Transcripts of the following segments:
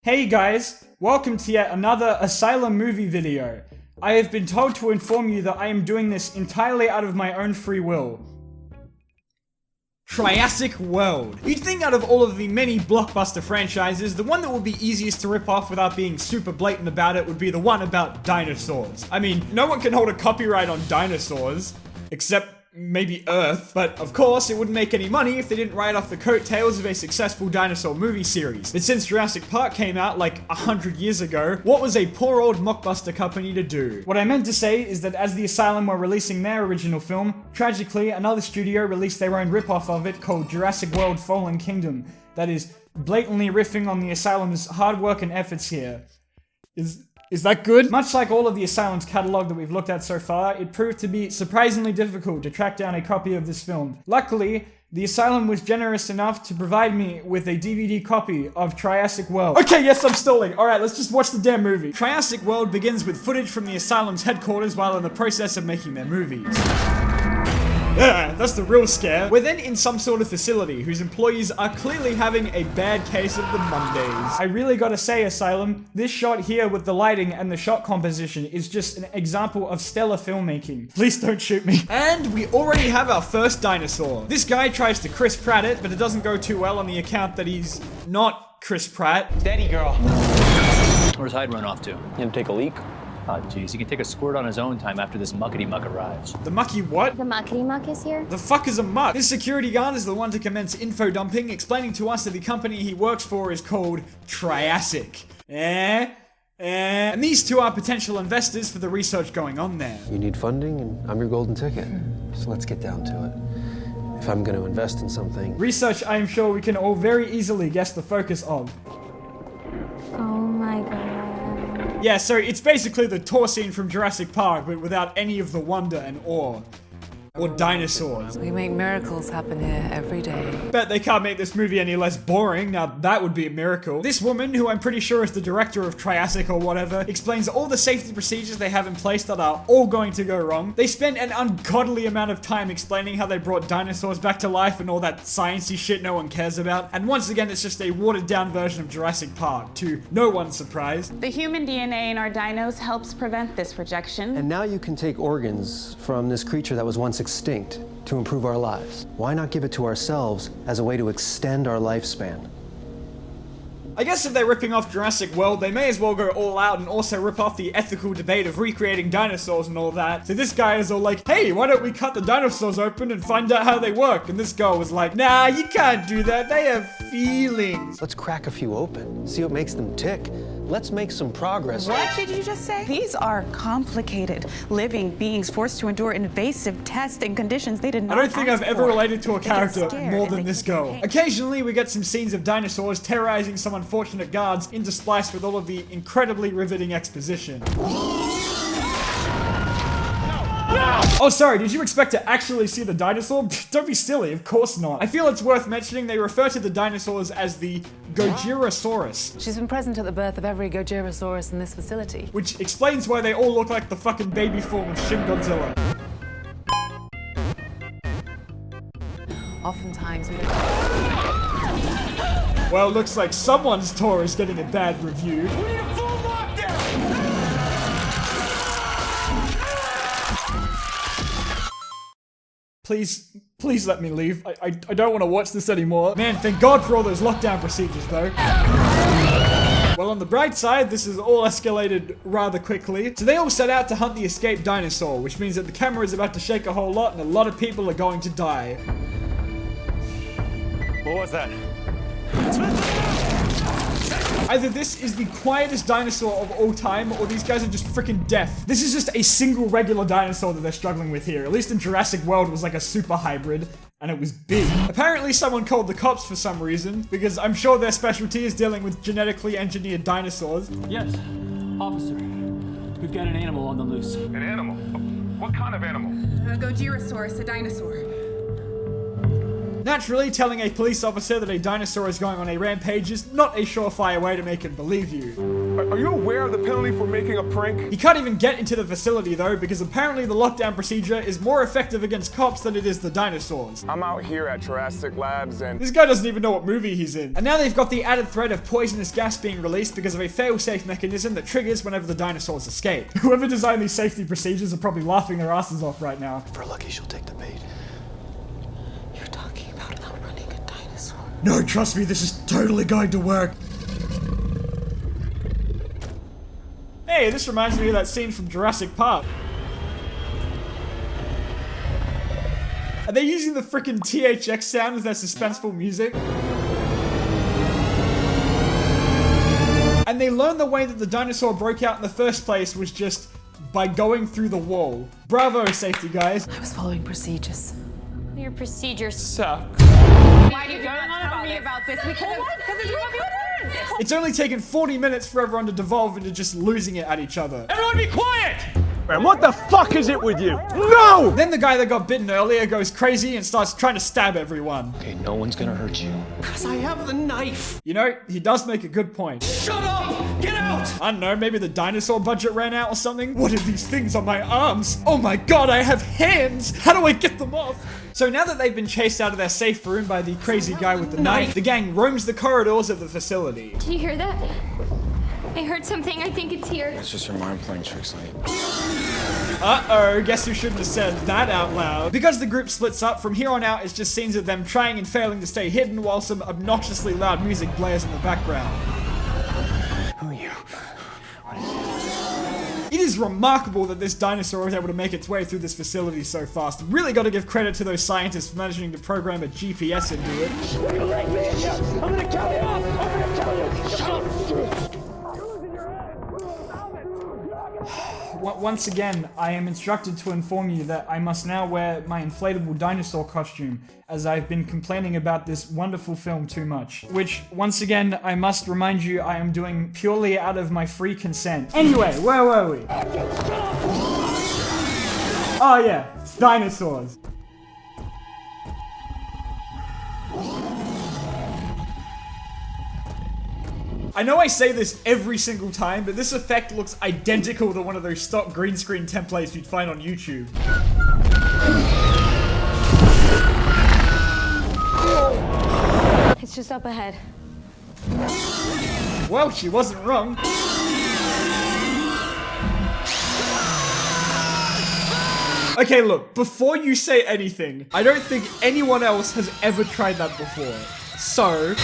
Hey guys, welcome to yet another Asylum movie video. I have been told to inform you that I am doing this entirely out of my own free will. Triassic World. You'd think out of all of the many blockbuster franchises, the one that would be easiest to rip off without being super blatant about it would be the one about dinosaurs. I mean, no one can hold a copyright on dinosaurs, except maybe Earth, but of course it wouldn't make any money if they didn't ride off the coattails of a successful dinosaur movie series. But since Jurassic Park came out like 100 years ago, what was a poor old mockbuster company to do? What I meant to say is that as the Asylum were releasing their original film, tragically another studio released their own ripoff of it called Jurassic World Fallen Kingdom, that is blatantly riffing on the Asylum's hard work and efforts here. Is that good? Much like all of the Asylum's catalogue that we've looked at so far, it proved to be surprisingly difficult to track down a copy of this film. Luckily, the Asylum was generous enough to provide me with a DVD copy of Triassic World. Okay, yes, I'm stalling. Alright, let's just watch the damn movie. Triassic World begins with footage from the Asylum's headquarters while in the process of making their movies. Yeah, that's the real scare. We're then in some sort of facility whose employees are clearly having a bad case of the Mondays. I really gotta say, Asylum, this shot here with the lighting and the shot composition is just an example of stellar filmmaking. Please don't shoot me. And we already have our first dinosaur. This guy tries to Chris Pratt it, but it doesn't go too well on the account that he's not Chris Pratt. Steady, girl. Where's Hyde run off to? You gonna take a leak? Oh, jeez, he can take a squirt on his own time after this muckety-muck arrives. The mucky what? The muckety muck is here? The fuck is a muck? This security guard is the one to commence info dumping, explaining to us that the company he works for is called Triassic. And these two are potential investors for the research going on there. You need funding, and I'm your golden ticket. So let's get down to it. If I'm going to invest in something... Research I am sure we can all very easily guess the focus of. Oh my god. Yeah, so it's basically the tour scene from Jurassic Park, but without any of the wonder and awe. Or dinosaurs. We make miracles happen here every day. Bet they can't make this movie any less boring, now that would be a miracle. This woman, who I'm pretty sure is the director of Triassic or whatever, explains all the safety procedures they have in place that are all going to go wrong. They spend an ungodly amount of time explaining how they brought dinosaurs back to life and all that sciencey shit no one cares about. And once again, it's just a watered down version of Jurassic Park, to no one's surprise. The human DNA in our dinos helps prevent this rejection. And now you can take organs from this creature that was once extinct to improve our lives. Why not give it to ourselves as a way to extend our lifespan? I guess if they're ripping off Jurassic World, they may as well go all out and also rip off the ethical debate of recreating dinosaurs and all that. So this guy is all like, hey, why don't we cut the dinosaurs open and find out how they work? And this girl was like, nah, you can't do that. They have feelings. Let's crack a few open, see what makes them tick. Let's make some progress. What did you just say? These are complicated, living beings forced to endure invasive tests and conditions they did not I don't think I've ever related to a character more than this girl. Okay. Occasionally, we get some scenes of dinosaurs terrorizing some unfortunate guards, interspliced with all of the incredibly riveting exposition. Oh, sorry, did you expect to actually see the dinosaur? Don't be silly, of course not. I feel it's worth mentioning they refer to the dinosaurs as the Goerasaurus. She's been present at the birth of every Goerasaurus in this facility. Which explains why they all look like the fucking baby form of Shin Godzilla. Oftentimes we Well, looks like someone's tour is getting a bad review. Please let me leave. I don't want to watch this anymore. Man, thank God for all those lockdown procedures, though. Well, on the bright side, this has all escalated rather quickly. So they all set out to hunt the escaped dinosaur, which means that the camera is about to shake a whole lot and a lot of people are going to die. What was that? Either this is the quietest dinosaur of all time, or these guys are just freaking deaf. This is just a single regular dinosaur that they're struggling with here. At least in Jurassic World it was like a super hybrid, and it was big. Apparently someone called the cops for some reason, because I'm sure their specialty is dealing with genetically engineered dinosaurs. Yes, officer. We've got an animal on the loose. An animal? What kind of animal? Goerasaurus, a dinosaur. Naturally, telling a police officer that a dinosaur is going on a rampage is not a surefire way to make him believe you. Are you aware of the penalty for making a prank? He can't even get into the facility though, because apparently the lockdown procedure is more effective against cops than it is the dinosaurs. I'm out here at Jurassic Labs and... This guy doesn't even know what movie he's in. And now they've got the added threat of poisonous gas being released because of a fail-safe mechanism that triggers whenever the dinosaurs escape. Whoever designed these safety procedures are probably laughing their asses off right now. If we're lucky, she'll take the bait. You're talking about outrunning a dinosaur. No, trust me, this is totally going to work. Hey, this reminds me of that scene from Jurassic Park. Are they using the frickin' THX sound as their suspenseful music? And they learned the way that the dinosaur broke out in the first place was just by going through the wall. Bravo, safety guys. I was following procedures. Your procedures Suck. Why did you not tell me about this? Because It's only taken 40 minutes for everyone to devolve into just losing it at each other. Everyone be quiet! Man, what the fuck is it with you? No! Then the guy that got bitten earlier goes crazy and starts trying to stab everyone. Okay, no one's gonna hurt you. Because I have the knife. You know, he does make a good point. Shut up! Get out! I don't know, maybe the dinosaur budget ran out or something? What are these things on my arms? Oh my god, I have hands! How do I get them off? So now that they've been chased out of their safe room by the crazy guy with the knife, the gang roams the corridors of the facility. Do you hear that? I heard something. I think it's here. It's just your mind playing tricks on you. Uh-oh, guess who shouldn't have said that out loud? Because the group splits up, from here on out it's just scenes of them trying and failing to stay hidden while some obnoxiously loud music blares in the background. Who are you? It is remarkable that this dinosaur was able to make its way through this facility so fast. Really got to give credit to those scientists for managing to program a GPS into it. I'm gonna kill you! I'm gonna kill you! Shut up! Once again, I am instructed to inform you that I must now wear my inflatable dinosaur costume, as I've been complaining about this wonderful film too much. Which, once again, I must remind you I am doing purely out of my free consent. Anyway, where were we? Oh yeah, dinosaurs. I know I say this every single time, but this effect looks identical to one of those stock green screen templates you'd find on YouTube. It's just up ahead. Well, she wasn't wrong. Okay, look, before you say anything, I don't think anyone else has ever tried that before. So...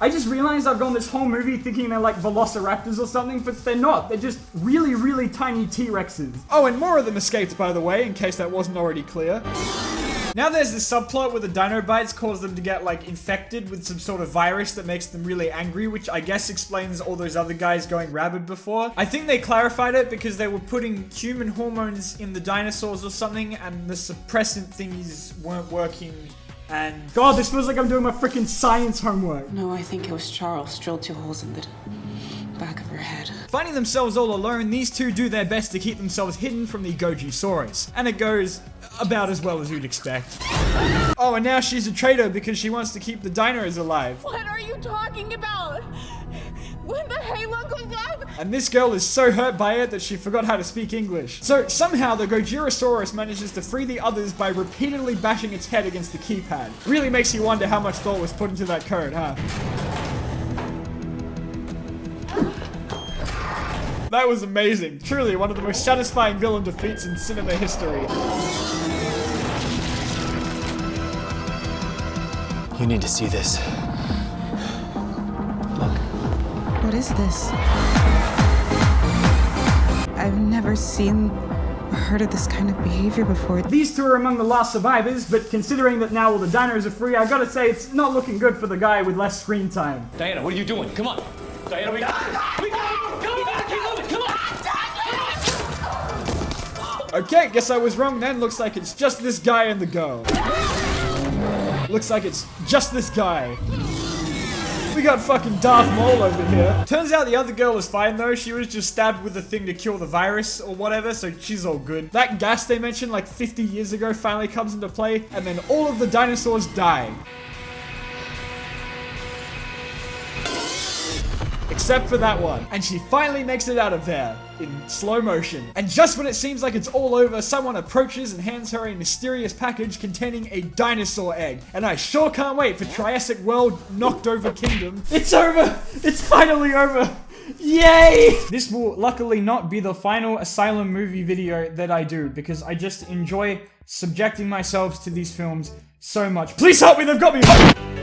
I just realized I've gone this whole movie thinking they're like velociraptors or something, but they're not. They're just really, really tiny T-Rexes. Oh, and more of them escaped, by the way, in case that wasn't already clear. Now there's this subplot where the dino bites cause them to get, like, infected with some sort of virus that makes them really angry, which I guess explains all those other guys going rabid before. I think they clarified it because they were putting human hormones in the dinosaurs or something, and the suppressant thingies weren't working. And God, this feels like I'm doing my freaking science homework. No, I think it was Charles drilled 2 holes in the back of her head. Finding themselves all alone, these two do their best to keep themselves hidden from the Gojisaurus. And it goes about as well as you'd expect. Oh, and now she's a traitor because she wants to keep the dinos alive. What are you talking about? When the halo goes up? And this girl is so hurt by it that she forgot how to speak English. So somehow the Gojirasaurus manages to free the others by repeatedly bashing its head against the keypad. Really makes you wonder how much thought was put into that code, huh? That was amazing. Truly one of the most satisfying villain defeats in cinema history. You need to see this. What is this? I've never seen or heard of this kind of behavior before. These two are among the last survivors, but considering that now all the dinos are free, I gotta say it's not looking good for the guy with less screen time. Diana, what are you doing? Come on. Diana, we got it. We got it. Come back. Keep moving. Come on. Okay, guess I was wrong then. Looks like it's just this guy and the girl. Looks like it's just this guy. We got fucking Darth Maul over here. Turns out the other girl is fine though. She was just stabbed with a thing to kill the virus or whatever, so she's all good. That gas they mentioned like 50 years ago finally comes into play, and then all of the dinosaurs die. Except for that one. And she finally makes it out of there in slow motion. And just when it seems like it's all over, someone approaches and hands her a mysterious package containing a dinosaur egg. And I sure can't wait for Triassic World Knocked Over Kingdom. It's over! It's finally over! Yay! This will luckily not be the final Asylum movie video that I do, because I just enjoy subjecting myself to these films so much. Please help me, they've got me!